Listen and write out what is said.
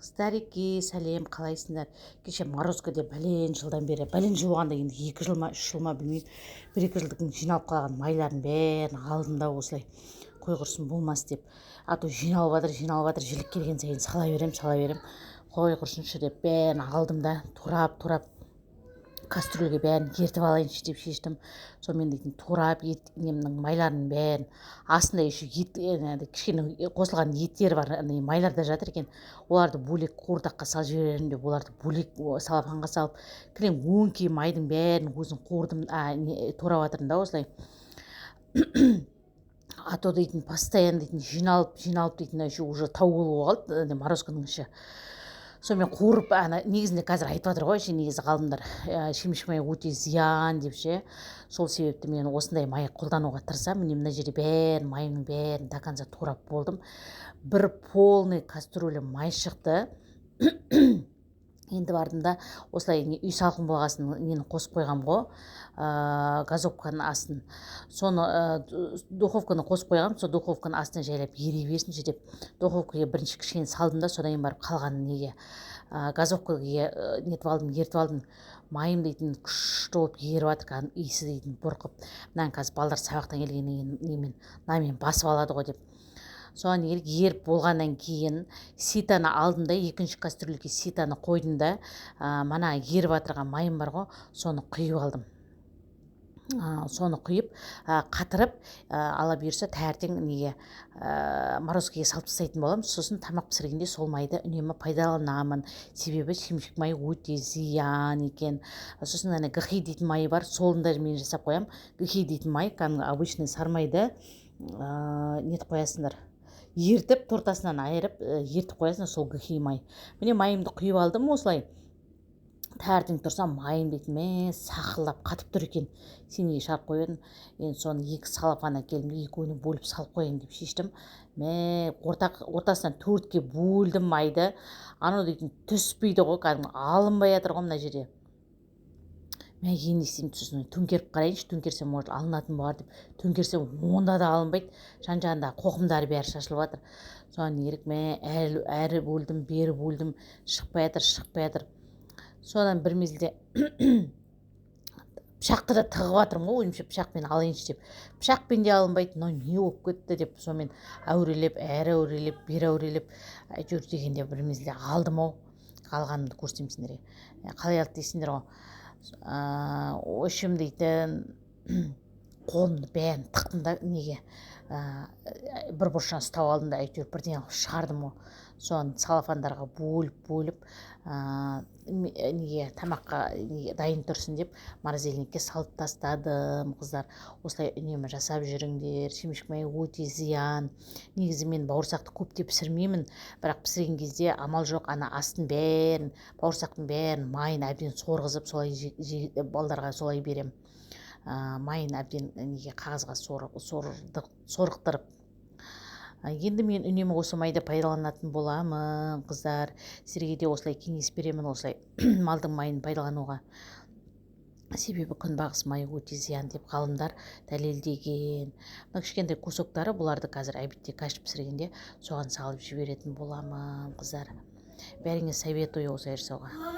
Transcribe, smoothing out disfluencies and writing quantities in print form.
Старики, сәлем, қалайсыңдар? Кеше Морозкоде жылдан бері, жыл болғанда енді 2 жыл ма, 3 жыл ма білмеймін. 1-2 жылдың жиналып қалған майларын бәрін алдым да осылай қой құрсын болмас деп. А то жиналып жатыр, жілік келген сайын сала берем. Қой құрсыншы деп бәрін алдым да турап кастрюльге бәрін ертіп алайыншы деп шештім. Сонымен дейтін турап немнің майларының бәрін астында еще ет кішкене қосылған еттері бар, майлар да жатыр екен. Оларды бөлек қуырдаққа салып жіберермін деп, оларды бөлек салафанға салып, кілең өңкей майдың бәрін өзін қуырдым, турап жатырмын да осылай. А то дейтін постоянно дейтін жиналып дейтін еще уже тау болып қалды Морозконың іші. Сонымен қуырып, негізінде қазір айтып жатыр ғой, негізі ғалымдар шемшік май өте зиян деп ше. Сол себепті мен осындай май қолдануға тырысамын. Міне мына жерде майымның бәрін до конца турап болдым. Бір полный кастрюля май шықты. Енді бардым да осылай үй салқын болғасын нені қосып қойғам ғой, газовканың астын. Соны духовканы қосып қойғам, сол духовканың астына жайлап ере берсінші деп духовкаға бірінші кішкене салдым да, содан барып қалғанын неге газовкаға ертіп алдым. Майым дейтін күшті болып еріп жатыр, иісі дейтін бұрқып. Мынаны қазір балдар сабақтан келгеннен кейін намен басып алады ғой деп. Соған еріп болғаннан кейін ситаны алдым да, екінші кастрюльге ситаны қойдым да, мана еріп жатырған майым бар ғой, соны құйып алдым. Соны құйып қатырып ала бұйырса таңертең Морозкоге салып тастайтын боламын. Сосын тамақ пісіргенде сол майды үнемі пайдаланамын. Себебі шемшік май өте зиян екен. Сосын гхи дейтін майы бар, солын да мен жасап қоямын. Гхи дейтін май, обычный сармайды нетіп қоясыңдар, ертіп тортасынан айырып ертіп қоясың, сол гхи май. Міне майымды құйып алдым осылай. Таңертең тұрсам майым дейтін сақылдап қатып тұр екен. Сенеге шығарып қойдым. Енді соны 2 салафан әкелдім, екеуіне бөліп салып қояйын деп шештім. Ортасынан 4-ке бөлдім майды. Анау дейтін түспейді ғой, кәдімгі алынбай жатыр ғой мына жерде. Мен енді істеймін, сосын төңкеріп қарайыншы, төңкерсем может алынатын болар деп. Төңкерсем онда да алынбайды. Жан-жағында қоқымдары бәрі шашылып жатыр. Соған ерік әрі бөлдім, бері бөлдім, шықпай жатыр. Содан бір мезгілде пышақты да тығып жатырмын ғой, ойымша пышақпен алайыншы деп. Пышақпен де алынбайды, мынау не болып кетті деп, сонымен әрі әурелеп, бері әурелеп, әйтеуір дегенде бір мезгілде алдым ау. Қалғанымды көрсетемін сендерге. Қалай алды дейсіңдер ғой. Өшім дейтін қолымды бәрін тықтым да неге бір бұрышынан ұстап алдым да, әйтеуір бірден алып шығардым ғой. Соны салафандарға бөліп тамаққа дайын тұрсын деп морозильникке салып тастадым. Қыздар, осылай үнемі жасап жүріңдер. Шемшік май өте зиян. Негізі мен бауырсақты көп деп пісірмеймін, бірақ пісірген кезде амал жоқ, астын бәрін, бауырсақтың бәрін майын әбден сорғызып, солай балдарға солай берем. Майын әбден қағазға сорықтырып. Енді мен үнемі осы майды пайдаланатын боламын, қыздар. Сіздерге де осылай кеңес беремін, осылай малдың майын пайдалануға. Себебі күнбағыс майы өте зиян деп ғалымдар дәлелдеген. Мына кішкентай кусоктары, бұларды қазір әбітте каш пісіргенде соған салып жіберетін боламын, қыздар. Бәріңе советую осылай жасауға.